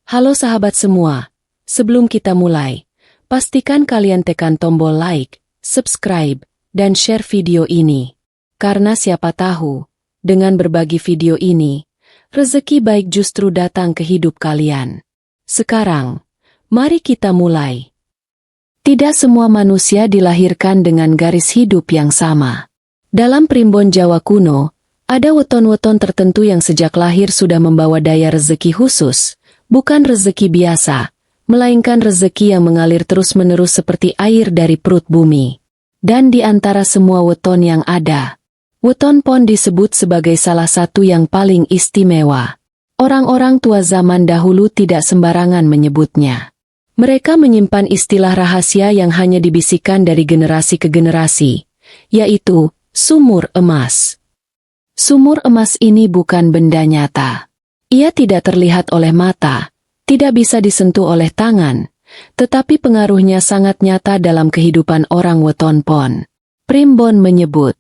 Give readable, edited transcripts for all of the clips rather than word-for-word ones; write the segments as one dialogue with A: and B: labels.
A: Halo sahabat semua, sebelum kita mulai, pastikan kalian tekan tombol like, subscribe, dan share video ini. Karena siapa tahu, dengan berbagi video ini, rezeki baik justru datang ke hidup kalian. Sekarang, mari kita mulai. Tidak semua manusia dilahirkan dengan garis hidup yang sama. Dalam primbon Jawa kuno, ada weton-weton tertentu yang sejak lahir sudah membawa daya rezeki khusus. Bukan rezeki biasa, melainkan rezeki yang mengalir terus-menerus seperti air dari perut bumi. Dan di antara semua weton yang ada, weton pon disebut sebagai salah satu yang paling istimewa. Orang-orang tua zaman dahulu tidak sembarangan menyebutnya. Mereka menyimpan istilah rahasia yang hanya dibisikkan dari generasi ke generasi, yaitu sumur emas. Sumur emas ini bukan benda nyata. Ia tidak terlihat oleh mata, tidak bisa disentuh oleh tangan, tetapi pengaruhnya sangat nyata dalam kehidupan orang weton pon. Primbon menyebut,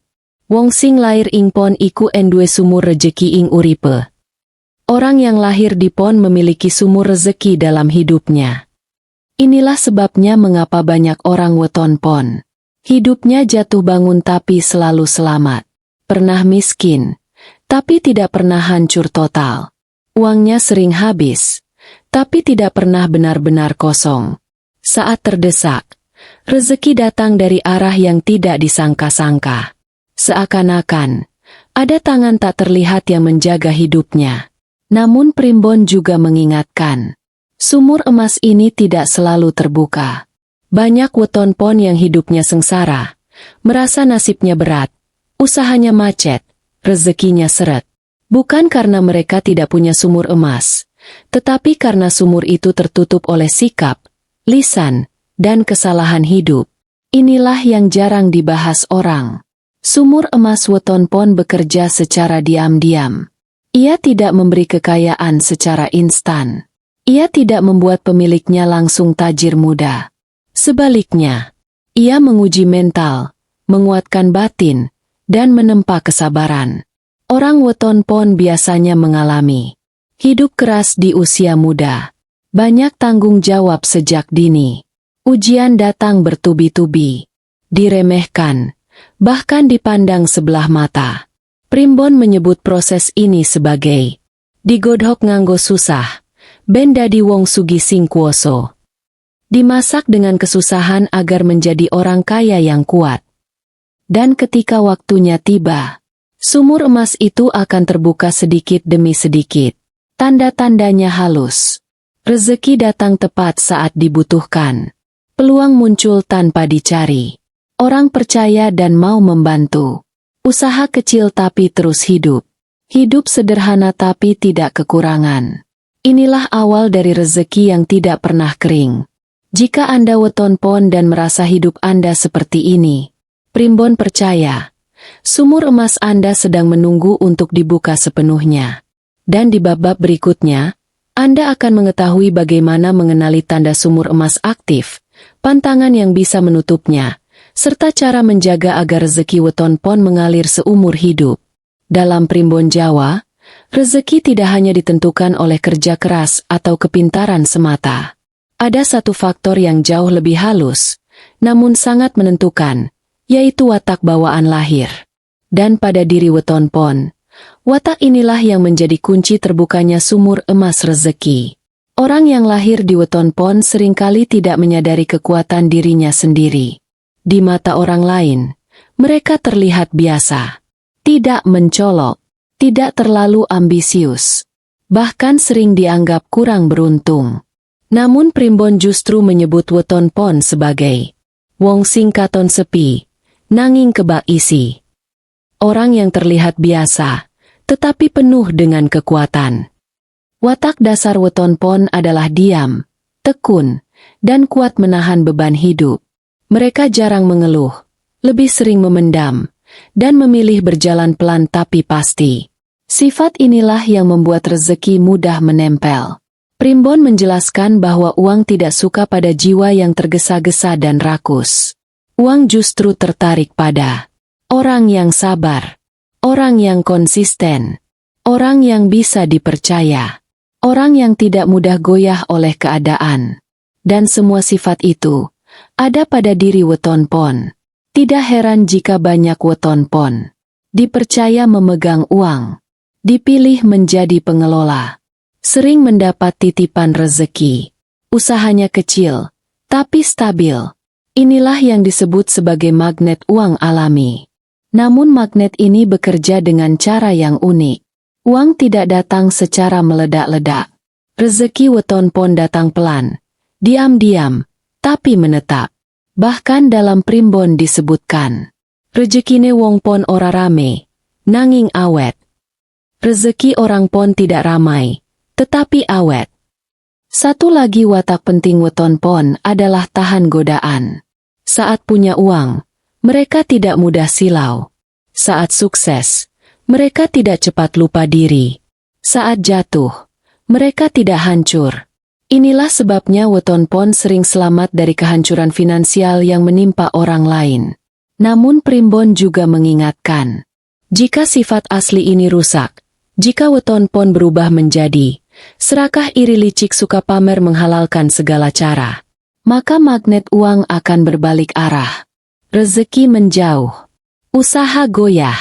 A: wong sing lair ing pon iku enduwe sumur rejeki ing uripe. Orang yang lahir di pon memiliki sumur rezeki dalam hidupnya. Inilah sebabnya mengapa banyak orang weton pon hidupnya jatuh bangun tapi selalu selamat. Pernah miskin, tapi tidak pernah hancur total. Uangnya sering habis, tapi tidak pernah benar-benar kosong. Saat terdesak, rezeki datang dari arah yang tidak disangka-sangka. Seakan-akan, ada tangan tak terlihat yang menjaga hidupnya. Namun primbon juga mengingatkan, sumur emas ini tidak selalu terbuka. Banyak weton pon yang hidupnya sengsara, merasa nasibnya berat, usahanya macet, rezekinya seret. Bukan karena mereka tidak punya sumur emas, tetapi karena sumur itu tertutup oleh sikap, lisan, dan kesalahan hidup. Inilah yang jarang dibahas orang. Sumur emas weton pon bekerja secara diam-diam. Ia tidak memberi kekayaan secara instan. Ia tidak membuat pemiliknya langsung tajir muda. Sebaliknya, ia menguji mental, menguatkan batin, dan menempa kesabaran. Orang weton pon biasanya mengalami hidup keras di usia muda. Banyak tanggung jawab sejak dini. Ujian datang bertubi-tubi. Diremehkan, bahkan dipandang sebelah mata. Primbon menyebut proses ini sebagai digodhok nganggo susah, ben dadi wong sugih sing kuoso. Dimasak dengan kesusahan agar menjadi orang kaya yang kuat. Dan ketika waktunya tiba, sumur emas itu akan terbuka sedikit demi sedikit. Tanda-tandanya halus. Rezeki datang tepat saat dibutuhkan. Peluang muncul tanpa dicari. Orang percaya dan mau membantu. Usaha kecil tapi terus hidup. Hidup sederhana tapi tidak kekurangan. Inilah awal dari rezeki yang tidak pernah kering. Jika Anda weton pon dan merasa hidup Anda seperti ini, primbon percaya, sumur emas Anda sedang menunggu untuk dibuka sepenuhnya. Dan di bab-bab berikutnya, Anda akan mengetahui bagaimana mengenali tanda sumur emas aktif, pantangan yang bisa menutupnya, serta cara menjaga agar rezeki weton pon mengalir seumur hidup. Dalam primbon Jawa, rezeki tidak hanya ditentukan oleh kerja keras atau kepintaran semata. Ada satu faktor yang jauh lebih halus, namun sangat menentukan, yaitu watak bawaan lahir. Dan pada diri weton pon, watak inilah yang menjadi kunci terbukanya sumur emas rezeki. Orang yang lahir di weton pon seringkali tidak menyadari kekuatan dirinya sendiri. Di mata orang lain, mereka terlihat biasa, tidak mencolok, tidak terlalu ambisius, bahkan sering dianggap kurang beruntung. Namun primbon justru menyebut weton pon sebagai wong sing katon sepi, nanging kebak isi. Orang yang terlihat biasa, tetapi penuh dengan kekuatan. Watak dasar weton pon adalah diam, tekun, dan kuat menahan beban hidup. Mereka jarang mengeluh, lebih sering memendam, dan memilih berjalan pelan tapi pasti. Sifat inilah yang membuat rezeki mudah menempel. Primbon menjelaskan bahwa uang tidak suka pada jiwa yang tergesa-gesa dan rakus. Uang justru tertarik pada orang yang sabar, orang yang konsisten, orang yang bisa dipercaya. Orang yang tidak mudah goyah oleh keadaan. Dan semua sifat itu ada pada diri weton pon. Tidak heran jika banyak weton pon dipercaya memegang uang, dipilih menjadi pengelola, sering mendapat titipan rezeki. Usahanya kecil, tapi stabil. Inilah yang disebut sebagai magnet uang alami. Namun magnet ini bekerja dengan cara yang unik. Uang tidak datang secara meledak-ledak. Rezeki weton pon datang pelan, diam-diam, tapi menetap. Bahkan dalam primbon disebutkan, rezekine wong pon ora rame, nanging awet. Rezeki orang pon tidak ramai, tetapi awet. Satu lagi watak penting weton pon adalah tahan godaan. Saat punya uang, mereka tidak mudah silau. Saat sukses, mereka tidak cepat lupa diri. Saat jatuh, mereka tidak hancur. Inilah sebabnya weton pon sering selamat dari kehancuran finansial yang menimpa orang lain. Namun primbon juga mengingatkan, jika sifat asli ini rusak, jika weton pon berubah menjadi serakah, iri, licik, suka pamer, menghalalkan segala cara, maka magnet uang akan berbalik arah. Rezeki menjauh, usaha goyah,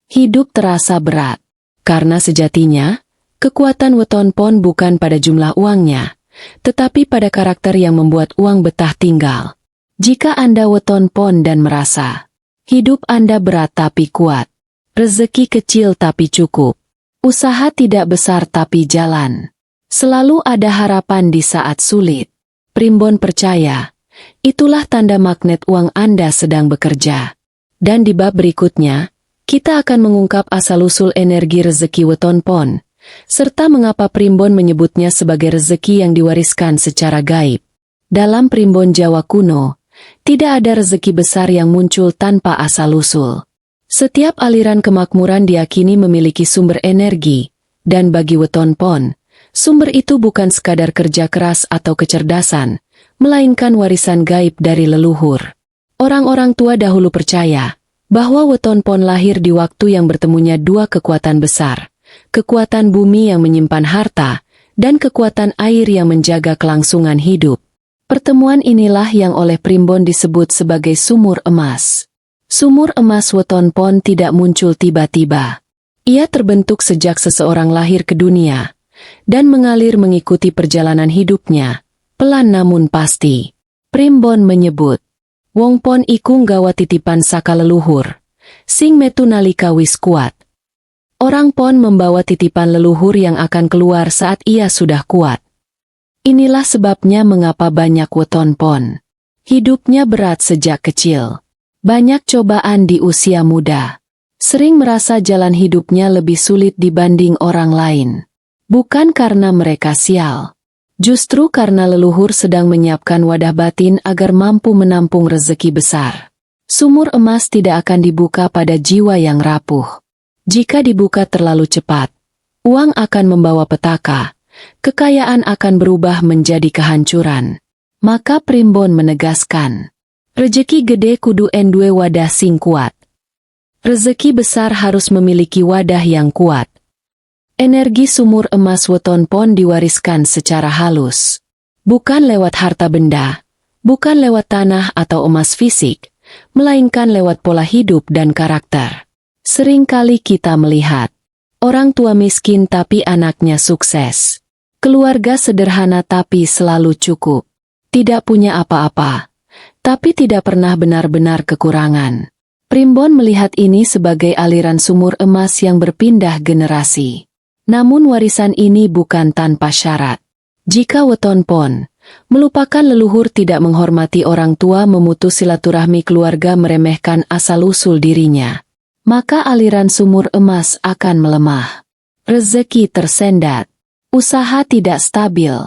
A: hidup terasa berat. Karena sejatinya, kekuatan weton pon bukan pada jumlah uangnya, tetapi pada karakter yang membuat uang betah tinggal. Jika Anda weton pon dan merasa hidup Anda berat tapi kuat, rezeki kecil tapi cukup, usaha tidak besar tapi jalan, selalu ada harapan di saat sulit, primbon percaya, itulah tanda magnet uang Anda sedang bekerja. Dan di bab berikutnya, kita akan mengungkap asal-usul energi rezeki weton pon, serta mengapa primbon menyebutnya sebagai rezeki yang diwariskan secara gaib. Dalam primbon Jawa kuno, tidak ada rezeki besar yang muncul tanpa asal-usul. Setiap aliran kemakmuran diyakini memiliki sumber energi, dan bagi weton pon, sumber itu bukan sekadar kerja keras atau kecerdasan, melainkan warisan gaib dari leluhur. Orang-orang tua dahulu percaya bahwa weton pon lahir di waktu yang bertemunya dua kekuatan besar, kekuatan bumi yang menyimpan harta, dan kekuatan air yang menjaga kelangsungan hidup. Pertemuan inilah yang oleh primbon disebut sebagai sumur emas. Sumur emas weton pon tidak muncul tiba-tiba. Ia terbentuk sejak seseorang lahir ke dunia, dan mengalir mengikuti perjalanan hidupnya, pelan namun pasti. Primbon menyebut, wong pon iku nggawa titipan saka leluhur, sing metu nalika wis kuat. Orang pon membawa titipan leluhur yang akan keluar saat ia sudah kuat. Inilah sebabnya mengapa banyak weton pon hidupnya berat sejak kecil. Banyak cobaan di usia muda. Sering merasa jalan hidupnya lebih sulit dibanding orang lain. Bukan karena mereka sial. Justru karena leluhur sedang menyiapkan wadah batin agar mampu menampung rezeki besar. Sumur emas tidak akan dibuka pada jiwa yang rapuh. Jika dibuka terlalu cepat, uang akan membawa petaka. Kekayaan akan berubah menjadi kehancuran. Maka primbon menegaskan, rezeki gede kudu enduwe wadah sing kuat. Rezeki besar harus memiliki wadah yang kuat. Energi sumur emas weton pon diwariskan secara halus. Bukan lewat harta benda, bukan lewat tanah atau emas fisik, melainkan lewat pola hidup dan karakter. Seringkali kita melihat orang tua miskin tapi anaknya sukses. Keluarga sederhana tapi selalu cukup. Tidak punya apa-apa, tapi tidak pernah benar-benar kekurangan. Primbon melihat ini sebagai aliran sumur emas yang berpindah generasi. Namun warisan ini bukan tanpa syarat. Jika weton pon melupakan leluhur, tidak menghormati orang tua, memutus silaturahmi keluarga, meremehkan asal-usul dirinya, maka aliran sumur emas akan melemah. Rezeki tersendat, usaha tidak stabil,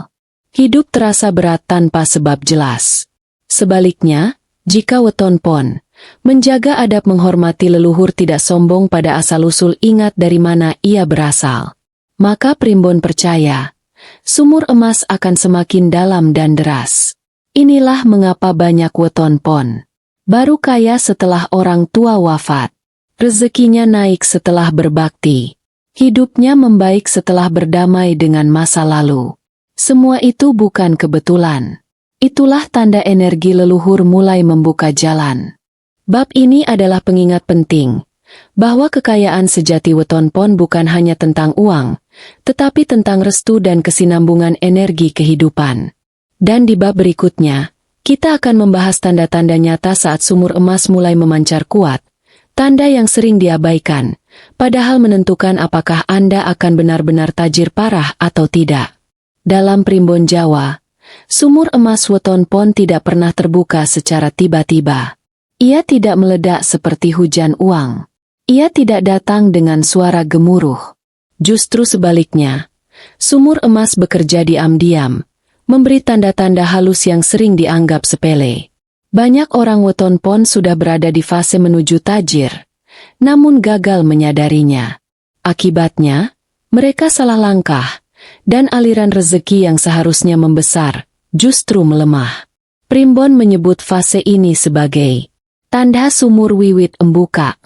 A: hidup terasa berat tanpa sebab jelas. Sebaliknya, jika weton pon menjaga adab, menghormati leluhur, tidak sombong pada asal-usul, ingat dari mana ia berasal, maka primbon percaya, sumur emas akan semakin dalam dan deras. Inilah mengapa banyak weton pon baru kaya setelah orang tua wafat. Rezekinya naik setelah berbakti. Hidupnya membaik setelah berdamai dengan masa lalu. Semua itu bukan kebetulan. Itulah tanda energi leluhur mulai membuka jalan. Bab ini adalah pengingat penting, bahwa kekayaan sejati weton pon bukan hanya tentang uang, tetapi tentang restu dan kesinambungan energi kehidupan. Dan di bab berikutnya, kita akan membahas tanda-tanda nyata saat sumur emas mulai memancar kuat, tanda yang sering diabaikan, padahal menentukan apakah Anda akan benar-benar tajir parah atau tidak. Dalam primbon Jawa, sumur emas weton pon tidak pernah terbuka secara tiba-tiba. Ia tidak meledak seperti hujan uang. Ia tidak datang dengan suara gemuruh. Justru sebaliknya, sumur emas bekerja diam-diam, memberi tanda-tanda halus yang sering dianggap sepele. Banyak orang weton pon sudah berada di fase menuju tajir, namun gagal menyadarinya. Akibatnya, mereka salah langkah, dan aliran rezeki yang seharusnya membesar, justru melemah. Primbon menyebut fase ini sebagai tanda sumur wiwit embuka.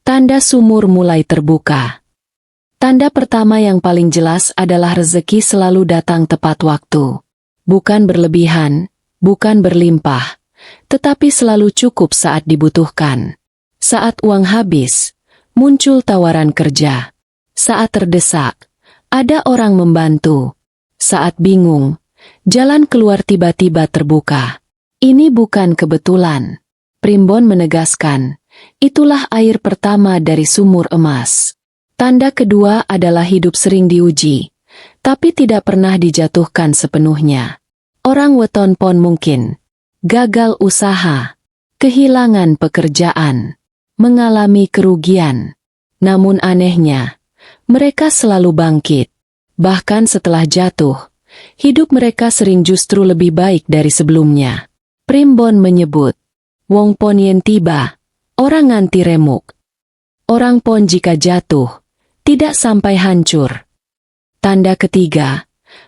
A: Tanda sumur mulai terbuka. Tanda pertama yang paling jelas adalah rezeki selalu datang tepat waktu. Bukan berlebihan, bukan berlimpah, tetapi selalu cukup saat dibutuhkan. Saat uang habis, muncul tawaran kerja. Saat terdesak, ada orang membantu. Saat bingung, jalan keluar tiba-tiba terbuka. Ini bukan kebetulan. Primbon menegaskan, itulah air pertama dari sumur emas. Tanda kedua adalah hidup sering diuji, tapi tidak pernah dijatuhkan sepenuhnya. Orang weton pon mungkin gagal usaha, kehilangan pekerjaan, mengalami kerugian. Namun anehnya, mereka selalu bangkit. Bahkan setelah jatuh, hidup mereka sering justru lebih baik dari sebelumnya. Primbon menyebut, wong pon yen tiba, orang nganti remuk. Orang pon jika jatuh, tidak sampai hancur. Tanda ketiga,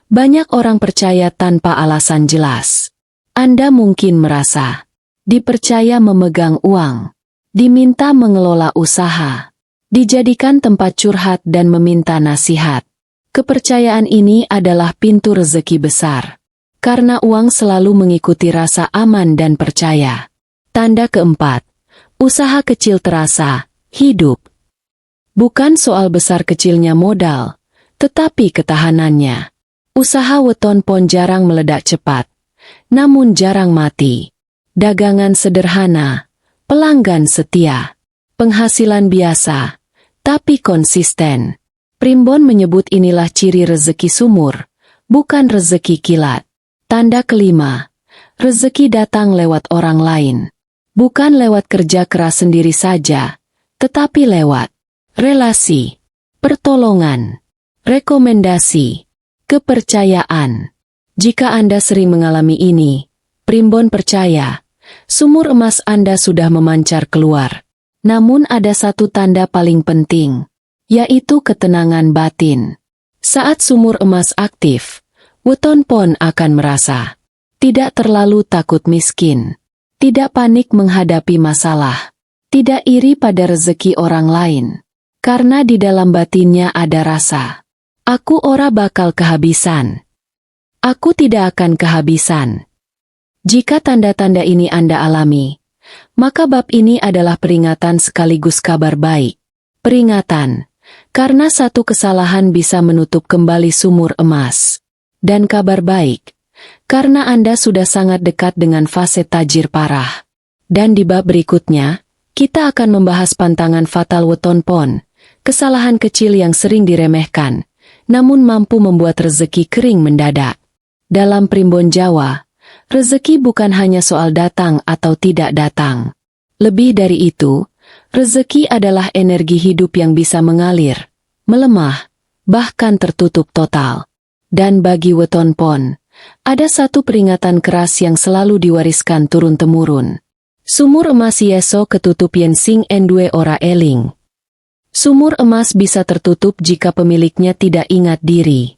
A: banyak orang percaya tanpa alasan jelas. Anda mungkin merasa dipercaya memegang uang, diminta mengelola usaha, dijadikan tempat curhat dan meminta nasihat. Kepercayaan ini adalah pintu rezeki besar, karena uang selalu mengikuti rasa aman dan percaya. Tanda keempat, usaha kecil terasa hidup. Bukan soal besar kecilnya modal, tetapi ketahanannya. Usaha weton pon jarang meledak cepat, namun jarang mati. Dagangan sederhana, pelanggan setia, penghasilan biasa, tapi konsisten. Primbon menyebut inilah ciri rezeki sumur, bukan rezeki kilat. Tanda kelima, rezeki datang lewat orang lain. Bukan lewat kerja keras sendiri saja, tetapi lewat relasi, pertolongan, rekomendasi, kepercayaan. Jika Anda sering mengalami ini, Primbon percaya, sumur emas Anda sudah memancar keluar. Namun ada satu tanda paling penting, yaitu ketenangan batin. Saat sumur emas aktif, weton pon akan merasa tidak terlalu takut miskin, tidak panik menghadapi masalah, tidak iri pada rezeki orang lain. Karena di dalam batinnya ada rasa, aku ora bakal kehabisan. Aku tidak akan kehabisan. Jika tanda-tanda ini Anda alami, maka bab ini adalah peringatan sekaligus kabar baik. Peringatan, karena satu kesalahan bisa menutup kembali sumur emas. Dan kabar baik, karena Anda sudah sangat dekat dengan fase tajir parah. Dan di bab berikutnya, kita akan membahas pantangan fatal weton pon, kesalahan kecil yang sering diremehkan, namun mampu membuat rezeki kering mendadak. Dalam primbon Jawa, rezeki bukan hanya soal datang atau tidak datang. Lebih dari itu, rezeki adalah energi hidup yang bisa mengalir, melemah, bahkan tertutup total. Dan bagi weton pon, ada satu peringatan keras yang selalu diwariskan turun-temurun. Sumur emas yeso ketutup yen sing endue ora eling. Sumur emas bisa tertutup jika pemiliknya tidak ingat diri.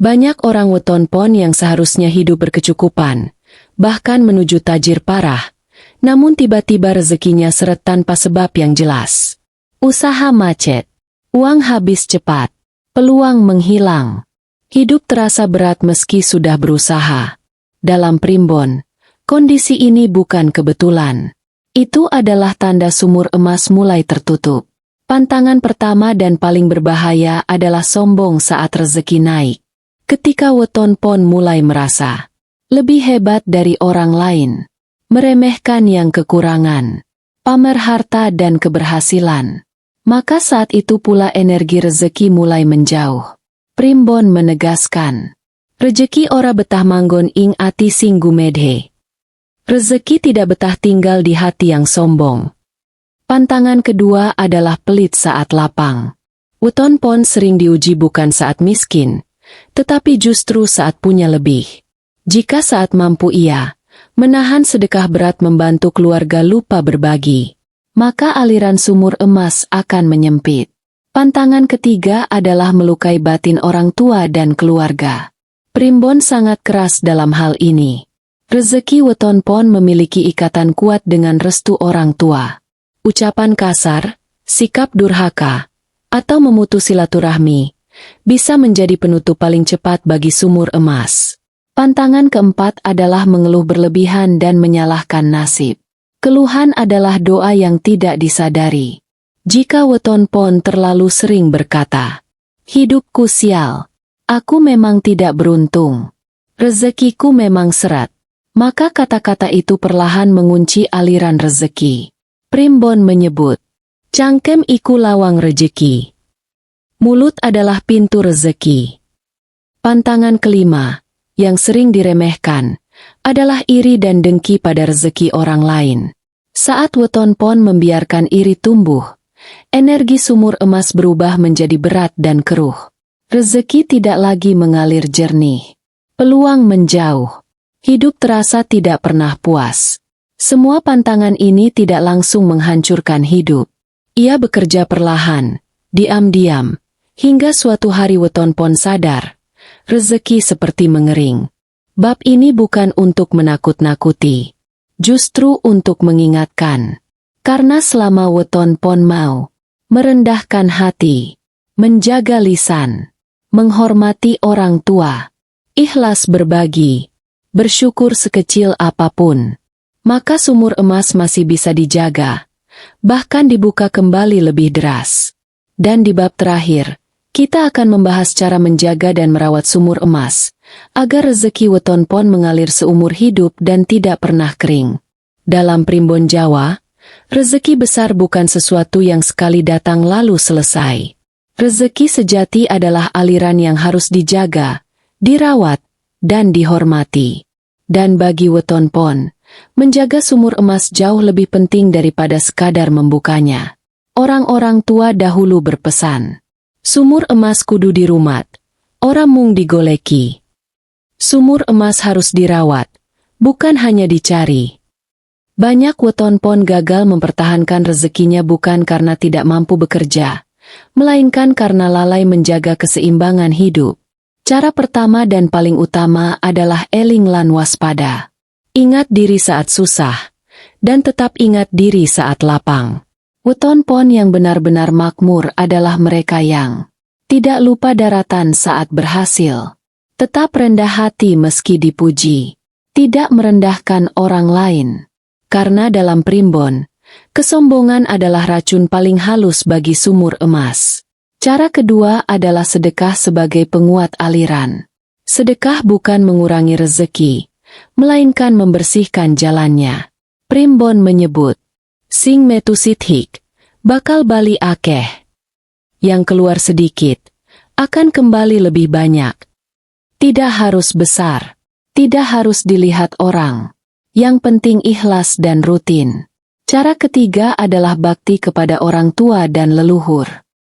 A: Banyak orang weton pon yang seharusnya hidup berkecukupan, bahkan menuju tajir parah, namun tiba-tiba rezekinya seret tanpa sebab yang jelas. Usaha macet, Uang habis cepat. Peluang menghilang. Hidup terasa berat meski sudah berusaha. Dalam primbon, kondisi ini bukan kebetulan. Itu adalah tanda sumur emas mulai tertutup. Pantangan pertama dan paling berbahaya adalah sombong saat rezeki naik. Ketika weton pon mulai merasa lebih hebat dari orang lain, meremehkan yang kekurangan, pamer harta dan keberhasilan, maka saat itu pula energi rezeki mulai menjauh. Primbon menegaskan, rejeki ora betah manggon ing ati sing gumedhe. Rezeki tidak betah tinggal di hati yang sombong. Pantangan kedua adalah pelit saat lapang. Weton pon sering diuji bukan saat miskin, tetapi justru saat punya lebih. Jika saat mampu ia menahan sedekah berat membantu keluarga lupa berbagi, maka aliran sumur emas akan menyempit. Pantangan ketiga adalah melukai batin orang tua dan keluarga. Primbon sangat keras dalam hal ini. Rezeki weton pon memiliki ikatan kuat dengan restu orang tua. Ucapan kasar, sikap durhaka, atau memutus silaturahmi bisa menjadi penutup paling cepat bagi sumur emas. Pantangan keempat adalah mengeluh berlebihan dan menyalahkan nasib. Keluhan adalah doa yang tidak disadari. Jika weton pon terlalu sering berkata, hidupku sial, aku memang tidak beruntung, rezekiku memang seret, maka kata-kata itu perlahan mengunci aliran rezeki. Primbon menyebut, cangkem iku lawang rejeki. Mulut adalah pintu rezeki. Pantangan kelima, yang sering diremehkan, adalah iri dan dengki pada rezeki orang lain. Saat weton pon membiarkan iri tumbuh, energi sumur emas berubah menjadi berat dan keruh. Rezeki tidak lagi mengalir jernih. Peluang menjauh. Hidup terasa tidak pernah puas. Semua pantangan ini tidak langsung menghancurkan hidup. Ia bekerja perlahan, diam-diam, hingga suatu hari weton pon sadar, rezeki seperti mengering. Bab ini bukan untuk menakut-nakuti, justru untuk mengingatkan. Karena selama weton pon mau merendahkan hati, menjaga lisan, menghormati orang tua, ikhlas berbagi, bersyukur sekecil apapun, maka sumur emas masih bisa dijaga, bahkan dibuka kembali lebih deras. Dan di bab terakhir, kita akan membahas cara menjaga dan merawat sumur emas, agar rezeki weton pon mengalir seumur hidup dan tidak pernah kering. Dalam primbon Jawa, rezeki besar bukan sesuatu yang sekali datang lalu selesai. Rezeki sejati adalah aliran yang harus dijaga, dirawat, dan dihormati. Dan bagi weton pon, menjaga sumur emas jauh lebih penting daripada sekadar membukanya. Orang-orang tua dahulu berpesan, sumur emas kudu dirumat, ora mung digoleki. Sumur emas harus dirawat, bukan hanya dicari. Banyak weton pon gagal mempertahankan rezekinya bukan karena tidak mampu bekerja, melainkan karena lalai menjaga keseimbangan hidup. Cara pertama dan paling utama adalah eling lan waspada. Ingat diri saat susah, dan tetap ingat diri saat lapang. Weton pon yang benar-benar makmur adalah mereka yang tidak lupa daratan saat berhasil, tetap rendah hati meski dipuji, tidak merendahkan orang lain. Karena dalam primbon, kesombongan adalah racun paling halus bagi sumur emas. Cara kedua adalah sedekah sebagai penguat aliran. Sedekah bukan mengurangi rezeki, melainkan membersihkan jalannya. Primbon menyebut, sing metu sithik, bakal bali akeh. Yang keluar sedikit, akan kembali lebih banyak. Tidak harus besar, tidak harus dilihat orang. Yang penting ikhlas dan rutin. Cara ketiga adalah bakti kepada orang tua dan leluhur.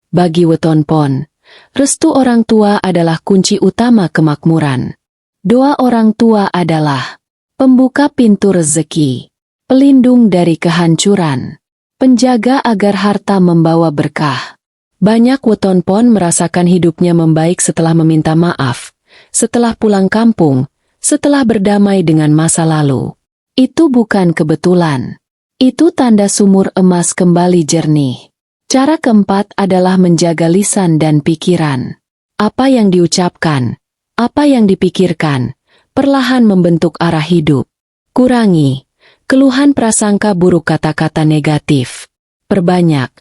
A: Bagi weton pon, restu orang tua adalah kunci utama kemakmuran. Doa orang tua adalah pembuka pintu rezeki, pelindung dari kehancuran, penjaga agar harta membawa berkah. Banyak weton pon merasakan hidupnya membaik setelah meminta maaf, setelah pulang kampung, setelah berdamai dengan masa lalu. Itu bukan kebetulan. Itu tanda sumur emas kembali jernih. Cara keempat adalah menjaga lisan dan pikiran. Apa yang diucapkan, apa yang dipikirkan, perlahan membentuk arah hidup. Kurangi keluhan prasangka buruk, kata-kata negatif. Perbanyak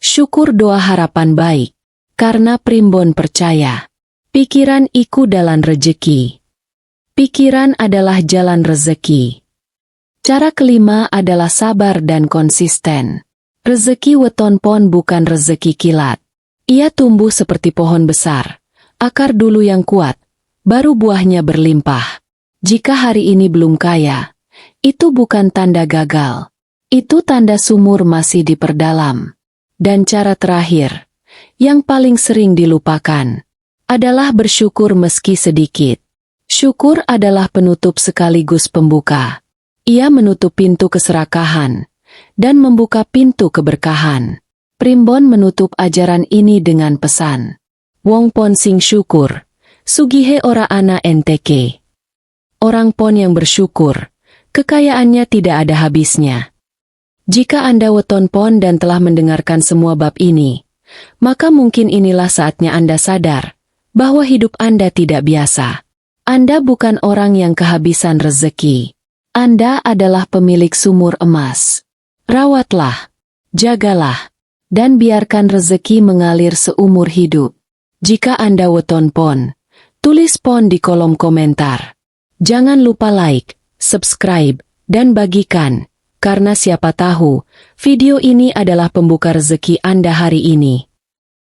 A: syukur, doa, harapan baik. Karena Primbon percaya, pikiran iku dalan rejeki. Pikiran adalah jalan rezeki. Cara kelima adalah sabar dan konsisten. Rezeki weton pon bukan rezeki kilat. Ia tumbuh seperti pohon besar. Akar dulu yang kuat, baru buahnya berlimpah. Jika hari ini belum kaya, itu bukan tanda gagal. Itu tanda sumur masih diperdalam. Dan cara terakhir, yang paling sering dilupakan, adalah bersyukur meski sedikit. Syukur adalah penutup sekaligus pembuka. Ia menutup pintu keserakahan dan membuka pintu keberkahan. Primbon menutup ajaran ini dengan pesan, wong pon sing syukur, sugihe ora ana enteke. Orang pon yang bersyukur, kekayaannya tidak ada habisnya. Jika Anda weton pon dan telah mendengarkan semua bab ini, maka mungkin inilah saatnya Anda sadar bahwa hidup Anda tidak biasa. Anda bukan orang yang kehabisan rezeki. Anda adalah pemilik sumur emas. Rawatlah, jagalah, dan biarkan rezeki mengalir seumur hidup. Jika Anda weton pon, tulis pon di kolom komentar. Jangan lupa like, subscribe, dan bagikan, karena siapa tahu video ini adalah pembuka rezeki Anda hari ini.